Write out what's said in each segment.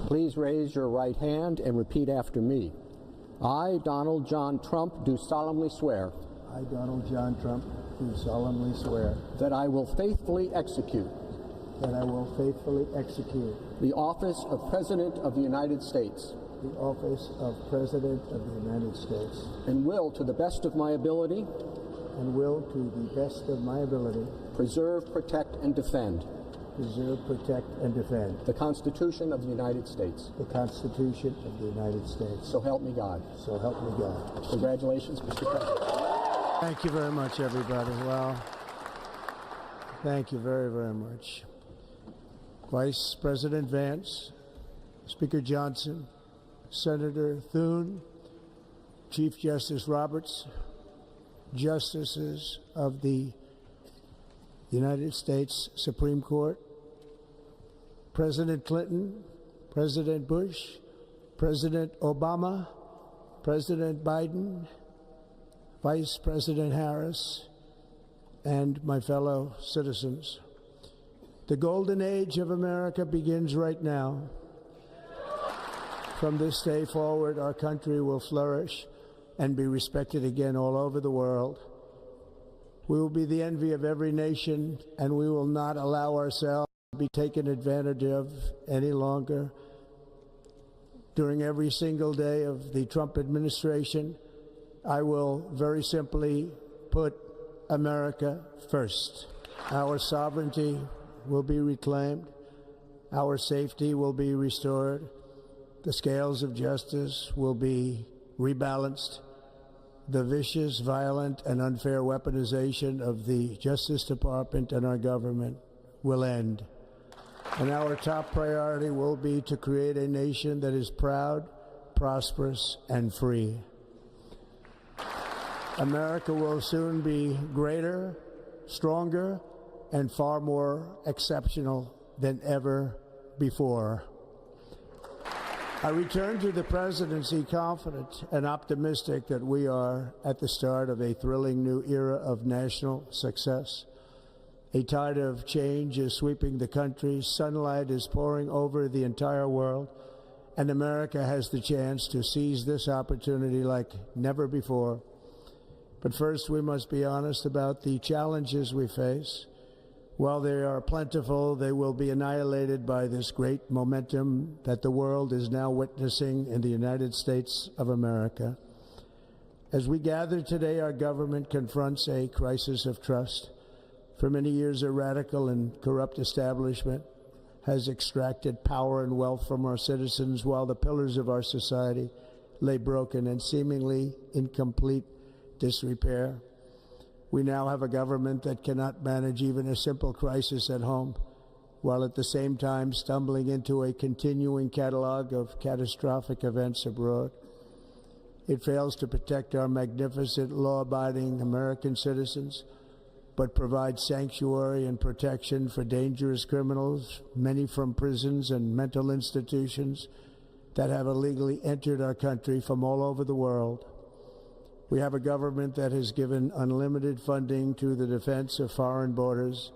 Please raise your right hand and repeat after me. I, Donald John Trump, do solemnly swear. I, Donald John Trump, do solemnly swear that I will faithfully execute the office of President of the United States the office of President of the United States and will, to the best of my ability, preserve, protect, and defend the Constitution of the United States. The Constitution of the United States. So help me God. So help me God. Congratulations, Mr. President. Thank you very much, everybody. Well, thank you very, very much. Vice President Vance, Speaker Johnson, Senator Thune, Chief Justice Roberts, Justices of the United States Supreme Court, President Clinton, President Bush, President Obama, President Biden, Vice President Harris, and my fellow citizens. The golden age of America begins right now. From this day forward, our country will flourish and be respected again all over the world. We will be the envy of every nation, and we will not allow ourselves to be taken advantage of any longer. During every single day of the Trump administration, I will very simply put America first. Our sovereignty will be reclaimed. Our safety will be restored. The scales of justice will be rebalanced. The vicious, violent, and unfair weaponization of the Justice Department and our government will end. And our top priority will be to create a nation that is proud, prosperous, and free. America will soon be greater, stronger, and far more exceptional than ever before. I return to the presidency confident and optimistic that we are at the start of a thrilling new era of national success. A tide of change is sweeping the country, sunlight is pouring over the entire world, and America has the chance to seize this opportunity like never before. But first, we must be honest about the challenges we face. While they are plentiful, they will be annihilated by this great momentum that the world is now witnessing in the United States of America. As we gather today, our government confronts a crisis of trust. For many years, a radical and corrupt establishment has extracted power and wealth from our citizens while the pillars of our society lay broken and seemingly in complete disrepair. We now have a government that cannot manage even a simple crisis at home, while at the same time stumbling into a continuing catalog of catastrophic events abroad. It fails to protect our magnificent, law-abiding American citizens, but provides sanctuary and protection for dangerous criminals, many from prisons and mental institutions that have illegally entered our country from all over the world. We have a government that has given unlimited funding to the defense of foreign borders,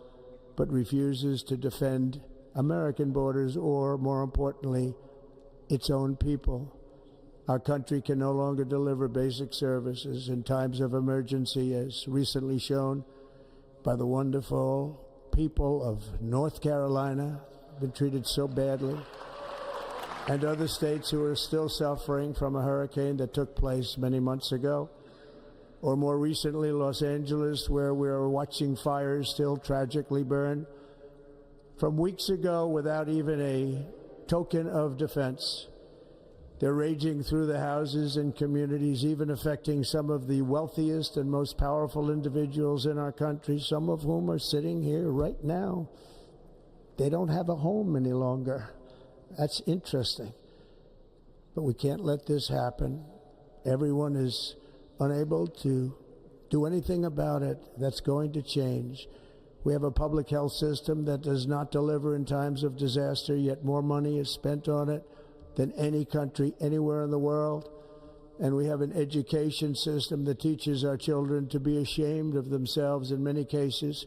but refuses to defend American borders or, more importantly, its own people. Our country can no longer deliver basic services in times of emergency, as recently shown by the wonderful people of North Carolina, been treated so badly, and other states who are still suffering from a hurricane that took place many months ago. Or more recently, Los Angeles, where we are watching fires still tragically burn from weeks ago without even a token of defense. They're raging through the houses and communities, even affecting some of the wealthiest and most powerful individuals in our country, some of whom are sitting here right now. They don't have a home any longer. That's interesting. But we can't let this happen. Everyone is unable to do anything about it. That's going to change. We have a public health system that does not deliver in times of disaster, yet more money is spent on it than any country anywhere in the world. And we have an education system that teaches our children to be ashamed of themselves in many cases,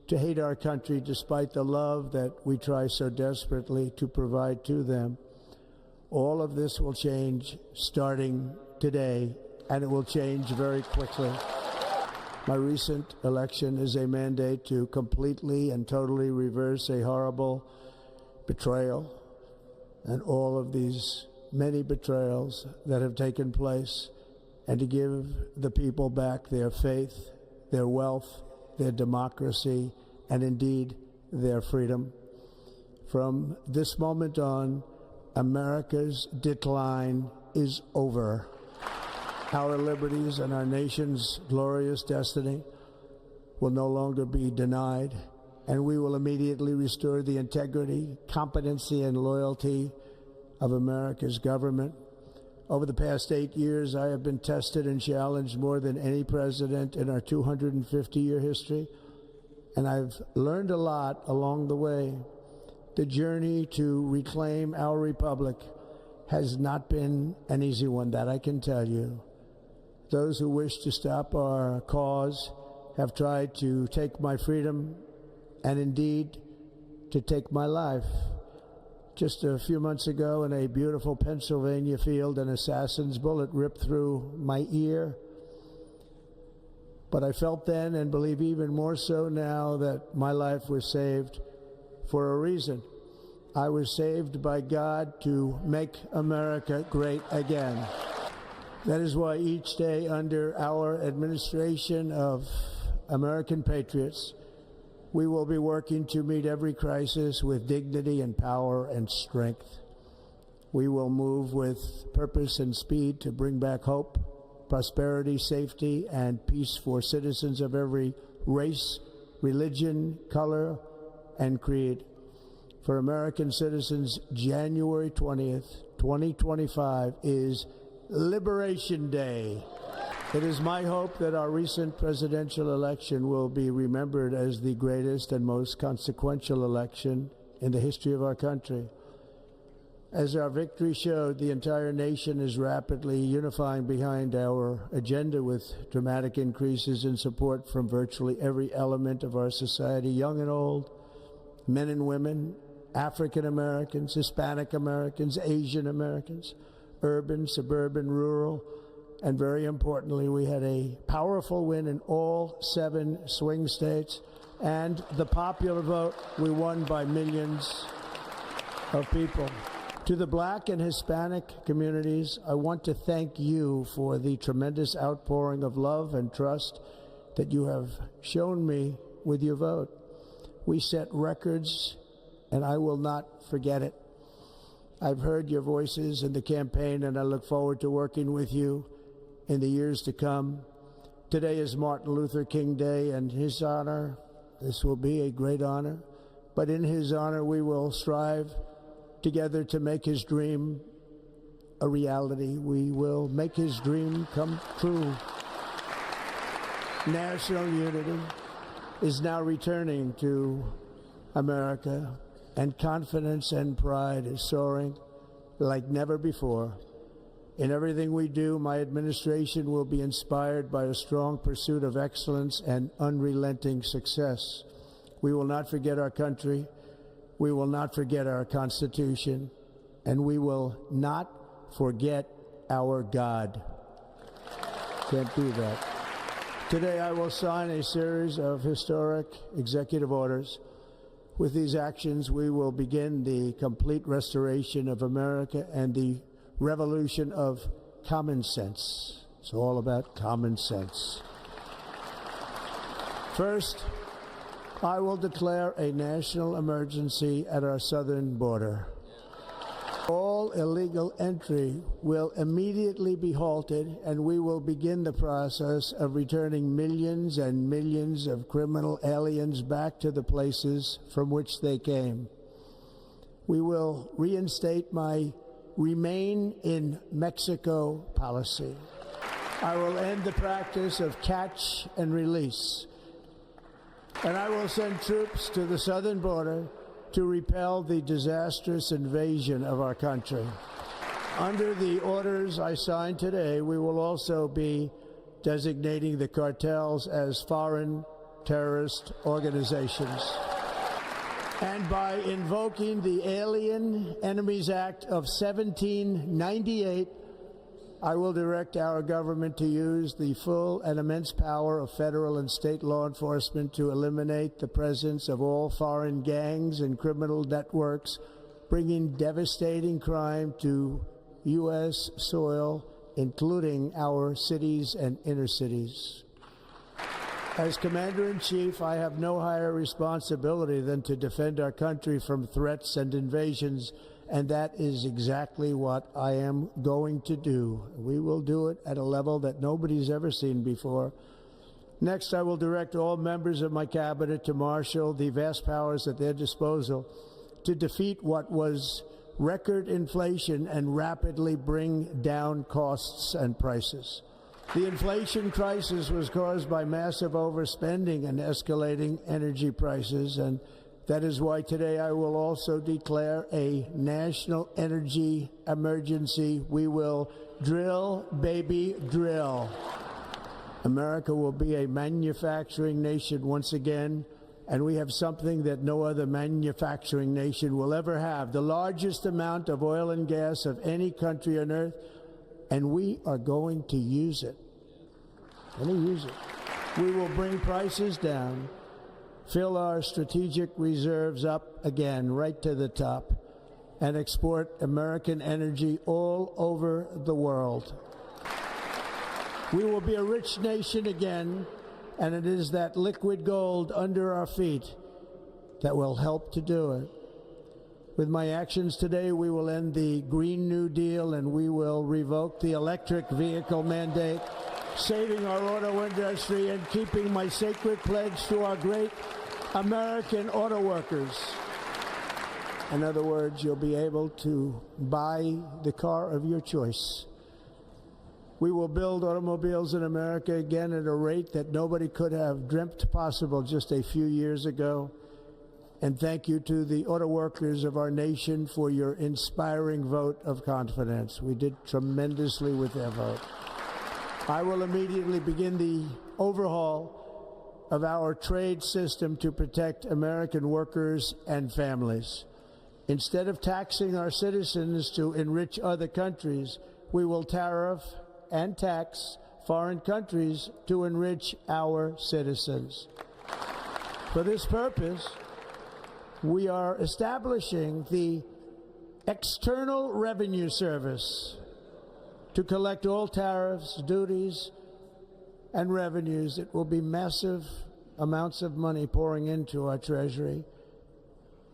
to hate our country despite the love that we try so desperately to provide to them. All of this will change starting today, and it will change very quickly. My recent election is a mandate to completely and totally reverse a horrible betrayal and all of these many betrayals that have taken place, and to give the people back their faith, their wealth, their democracy, and indeed their freedom. From this moment on, America's decline is over. Our liberties and our nation's glorious destiny will no longer be denied, and we will immediately restore the integrity, competency, and loyalty of America's government. Over the past 8 years, I have been tested and challenged more than any president in our 250-year history, and I've learned a lot along the way. The journey to reclaim our republic has not been an easy one, that I can tell you. Those who wish to stop our cause have tried to take my freedom and indeed to take my life. Just a few months ago in a beautiful Pennsylvania field, an assassin's bullet ripped through my ear. But I felt then, and believe even more so now, that my life was saved for a reason. I was saved by God to make America great again. That is why each day under our administration of American patriots, we will be working to meet every crisis with dignity and power and strength. We will move with purpose and speed to bring back hope, prosperity, safety, and peace for citizens of every race, religion, color, and creed. For American citizens, January 20th, 2025 is Liberation Day. It is my hope that our recent presidential election will be remembered as the greatest and most consequential election in the history of our country. As our victory showed, the entire nation is rapidly unifying behind our agenda with dramatic increases in support from virtually every element of our society, young and old, men and women, African Americans, Hispanic Americans, Asian Americans, urban, suburban, rural, and very importantly, we had a powerful win in all 7 swing states, and the popular vote, we won by millions of people. To the Black and Hispanic communities, I want to thank you for the tremendous outpouring of love and trust that you have shown me with your vote. We set records, and I will not forget it. I've heard your voices in the campaign, and I look forward to working with you in the years to come. Today is Martin Luther King Day, and his honor, this will be a great honor, but in his honor we will strive together to make his dream a reality. We will make his dream come true. National unity is now returning to America, and confidence and pride is soaring like never before. In everything we do, my administration will be inspired by a strong pursuit of excellence and unrelenting success. We will not forget our country, we will not forget our Constitution, and we will not forget our God. Can't do that. Today I will sign a series of historic executive orders. With these actions, we will begin the complete restoration of America and the revolution of common sense. It's all about common sense. First, I will declare a national emergency at our southern border. All illegal entry will immediately be halted, and we will begin the process of returning millions and millions of criminal aliens back to the places from which they came. We will reinstate my Remain in Mexico policy. I will end the practice of catch and release, and I will send troops to the southern border to repel the disastrous invasion of our country. Under the orders I signed today, we will also be designating the cartels as foreign terrorist organizations. And by invoking the Alien Enemies Act of 1798, I will direct our government to use the full and immense power of federal and state law enforcement to eliminate the presence of all foreign gangs and criminal networks, bringing devastating crime to U.S. soil, including our cities and inner cities. As Commander-in-Chief, I have no higher responsibility than to defend our country from threats and invasions, and that is exactly what I am going to do. We will do it at a level that nobody's ever seen before. Next, I will direct all members of my cabinet to marshal the vast powers at their disposal to defeat what was record inflation and rapidly bring down costs and prices. The inflation crisis was caused by massive overspending and escalating energy prices, and that is why today I will also declare a national energy emergency. We will drill, baby, drill. America will be a manufacturing nation once again, and we have something that no other manufacturing nation will ever have, the largest amount of oil and gas of any country on earth, and we are going to use it. We will bring prices down, fill our strategic reserves up again, right to the top, and export American energy all over the world. We will be a rich nation again, and it is that liquid gold under our feet that will help to do it. With my actions today, we will end the Green New Deal, and we will revoke the electric vehicle mandate, saving our auto industry and keeping my sacred pledge to our great American auto workers. In other words, you'll be able to buy the car of your choice. We will build automobiles in America again at a rate that nobody could have dreamt possible just a few years ago. And thank you to the auto workers of our nation for your inspiring vote of confidence. We did tremendously with their vote. I will immediately begin the overhaul of our trade system to protect American workers and families. Instead of taxing our citizens to enrich other countries, we will tariff and tax foreign countries to enrich our citizens. For this purpose, we are establishing the External Revenue Service to collect all tariffs, duties, and revenues. It will be massive amounts of money pouring into our treasury,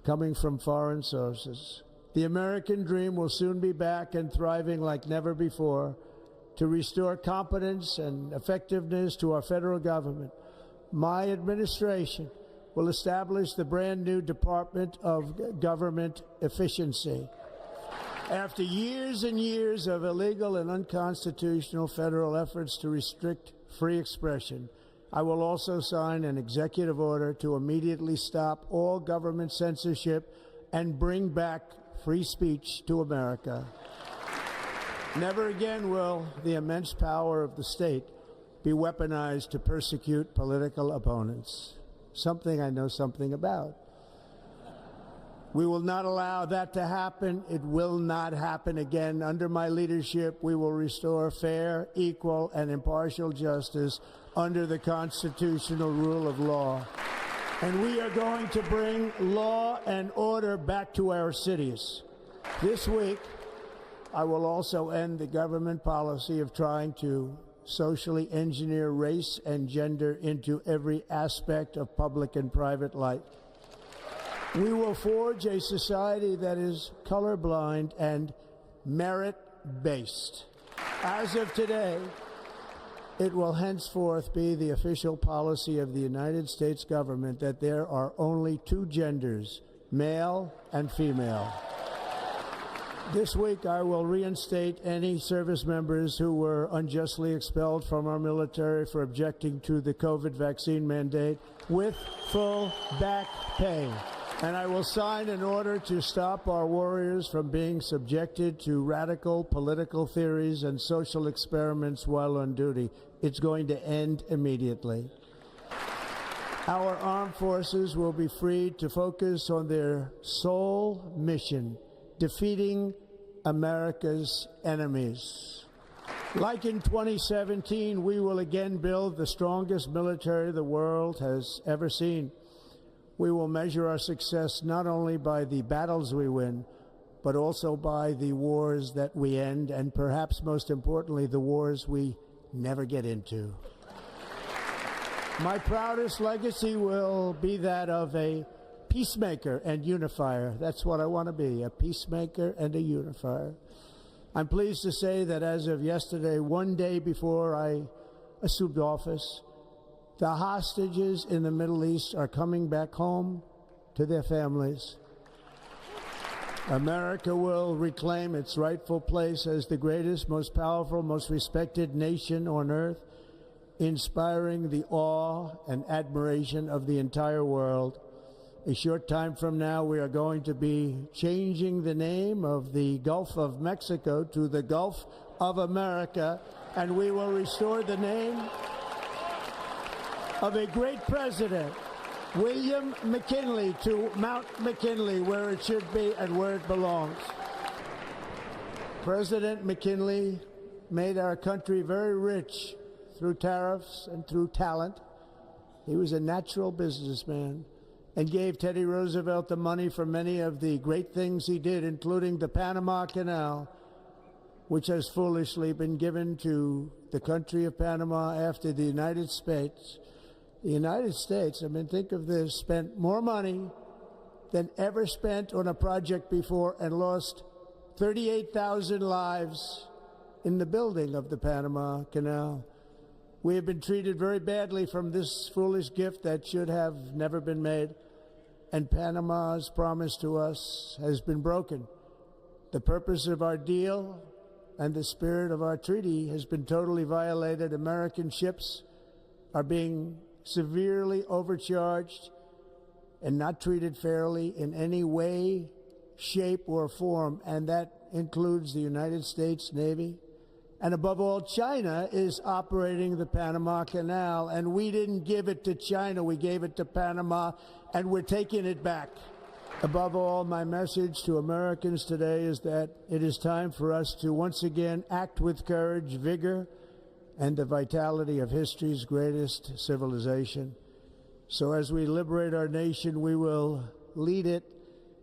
coming from foreign sources. The American dream will soon be back and thriving like never before to restore competence and effectiveness to our federal government. My administration will establish the brand new Department of Government Efficiency. After years and years of illegal and unconstitutional federal efforts to restrict free expression, I will also sign an executive order to immediately stop all government censorship and bring back free speech to America. Never again will the immense power of the state be weaponized to persecute political opponents, something I know something about. We will not allow that to happen. It will not happen again. Under my leadership, we will restore fair, equal, and impartial justice under the constitutional rule of law. And we are going to bring law and order back to our cities. This week, I will also end the government policy of trying to socially engineer race and gender into every aspect of public and private life. We will forge a society that is colorblind and merit-based. As of today, it will henceforth be the official policy of the United States government that there are only two genders, male and female. This week, I will reinstate any service members who were unjustly expelled from our military for objecting to the COVID vaccine mandate with full back pay. And I will sign an order to stop our warriors from being subjected to radical political theories and social experiments while on duty. It's going to end immediately. Our armed forces will be freed to focus on their sole mission, defeating America's enemies. Like in 2017, we will again build the strongest military the world has ever seen. We will measure our success not only by the battles we win, but also by the wars that we end, and perhaps most importantly, the wars we never get into. My proudest legacy will be that of a peacemaker and unifier. That's what I want to be, a peacemaker and a unifier. I'm pleased to say that as of yesterday, one day before I assumed office, the hostages in the Middle East are coming back home to their families. America will reclaim its rightful place as the greatest, most powerful, most respected nation on earth, inspiring the awe and admiration of the entire world. A short time from now, we are going to be changing the name of the Gulf of Mexico to the Gulf of America, and we will restore the name of a great president, William McKinley, to Mount McKinley, where it should be and where it belongs. President McKinley made our country very rich through tariffs and through talent. He was a natural businessman and gave Teddy Roosevelt the money for many of the great things he did, including the Panama Canal, which has foolishly been given to the country of Panama after the United States. The United States, I mean, think of this, spent more money than ever spent on a project before and lost 38,000 lives in the building of the Panama Canal. We have been treated very badly from this foolish gift that should have never been made, and Panama's promise to us has been broken. The purpose of our deal and the spirit of our treaty has been totally violated. American ships are being severely overcharged and not treated fairly in any way, shape, or form, and that includes the United States Navy. And above all, China is operating the Panama Canal, and we didn't give it to China, we gave it to Panama, and we're taking it back. Above all, my message to Americans today is that it is time for us to once again act with courage, vigor, and the vitality of history's greatest civilization. So as we liberate our nation, we will lead it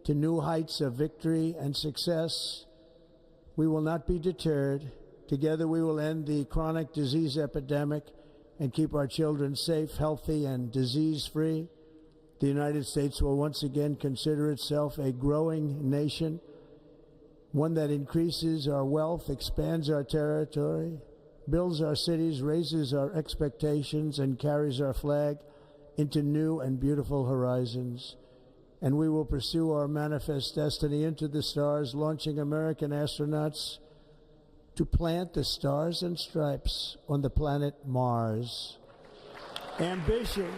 to new heights of victory and success. We will not be deterred. Together we will end the chronic disease epidemic and keep our children safe, healthy, and disease-free. The United States will once again consider itself a growing nation, one that increases our wealth, expands our territory, builds our cities, raises our expectations, and carries our flag into new and beautiful horizons. And we will pursue our manifest destiny into the stars, launching American astronauts to plant the stars and stripes on the planet Mars. Ambition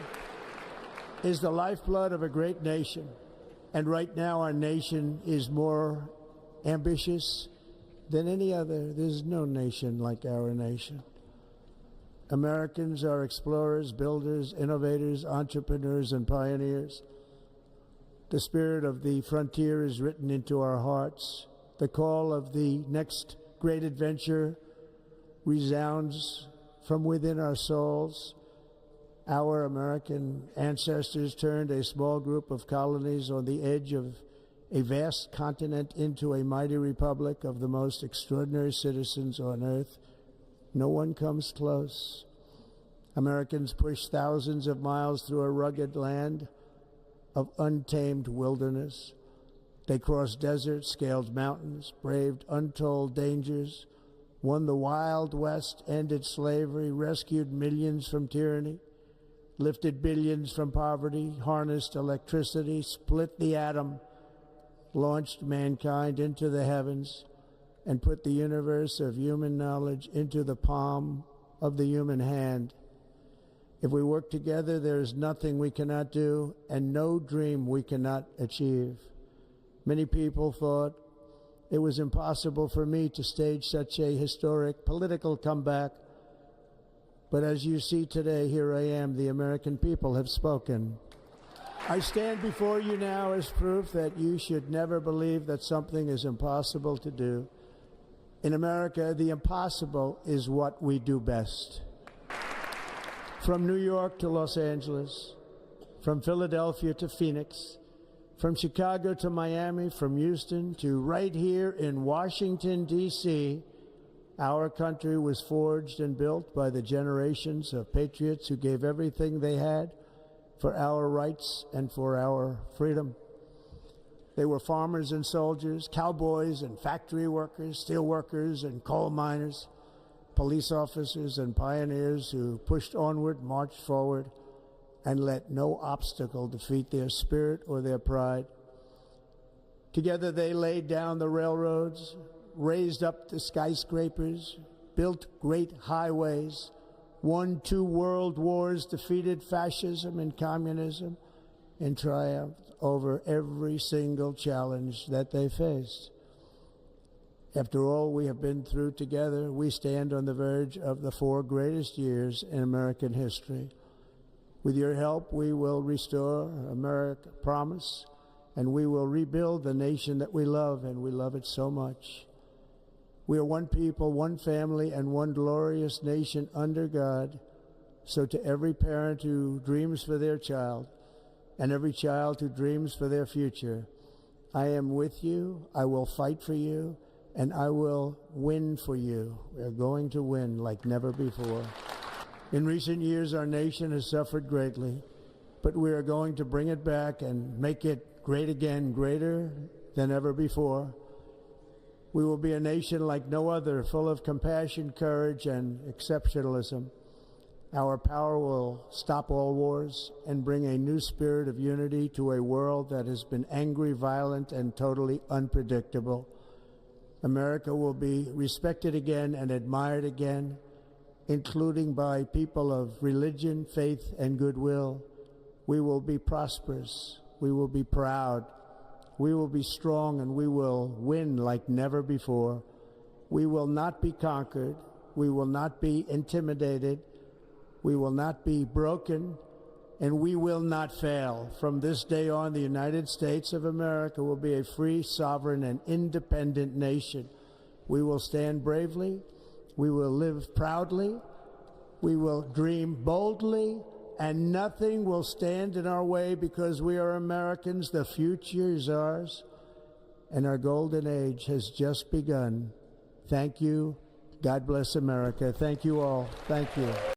is the lifeblood of a great nation, and right now our nation is more ambitious than any other. There's no nation like our nation. Americans are explorers, builders, innovators, entrepreneurs, and pioneers. The spirit of the frontier is written into our hearts. The call of the next great adventure resounds from within our souls. Our American ancestors turned a small group of colonies on the edge of a vast continent into a mighty republic of the most extraordinary citizens on earth. No one comes close. Americans pushed thousands of miles through a rugged land of untamed wilderness. They crossed deserts, scaled mountains, braved untold dangers, won the Wild West, ended slavery, rescued millions from tyranny, lifted billions from poverty, harnessed electricity, split the atom, launched mankind into the heavens, and put the universe of human knowledge into the palm of the human hand. If we work together, there is nothing we cannot do and no dream we cannot achieve. Many people thought it was impossible for me to stage such a historic political comeback, But as you see today, here I am. The American people have spoken. I stand before you now as proof that you should never believe that something is impossible to do. In America, the impossible is what we do best. From New York to Los Angeles, from Philadelphia to Phoenix, from Chicago to Miami, from Houston to right here in Washington, D.C., our country was forged and built by the generations of patriots who gave everything they had for our rights and for our freedom. They were farmers and soldiers, cowboys and factory workers, steel workers and coal miners, police officers and pioneers who pushed onward, marched forward, and let no obstacle defeat their spirit or their pride. Together they laid down the railroads, raised up the skyscrapers, built great highways, won 2 world wars, defeated fascism and communism, and triumphed over every single challenge that they faced. After all we have been through together, we stand on the verge of the 4 greatest years in American history. With your help, we will restore America's promise, and we will rebuild the nation that we love, and we love it so much. We are one people, one family, and one glorious nation under God. So to every parent who dreams for their child, and every child who dreams for their future, I am with you, I will fight for you, and I will win for you. We are going to win like never before. In recent years, our nation has suffered greatly, but we are going to bring it back and make it great again, greater than ever before. We will be a nation like no other, full of compassion, courage, and exceptionalism. Our power will stop all wars and bring a new spirit of unity to a world that has been angry, violent, and totally unpredictable. America will be respected again and admired again, including by people of religion, faith, and goodwill. We will be prosperous. We will be proud. We will be strong, and we will win like never before. We will not be conquered. We will not be intimidated. We will not be broken, and we will not fail. From this day on, the United States of America will be a free, sovereign, and independent nation. We will stand bravely. We will live proudly. We will dream boldly, and nothing will stand in our way because we are Americans. The future is ours, and our golden age has just begun. Thank you. God bless America. Thank you all. Thank you.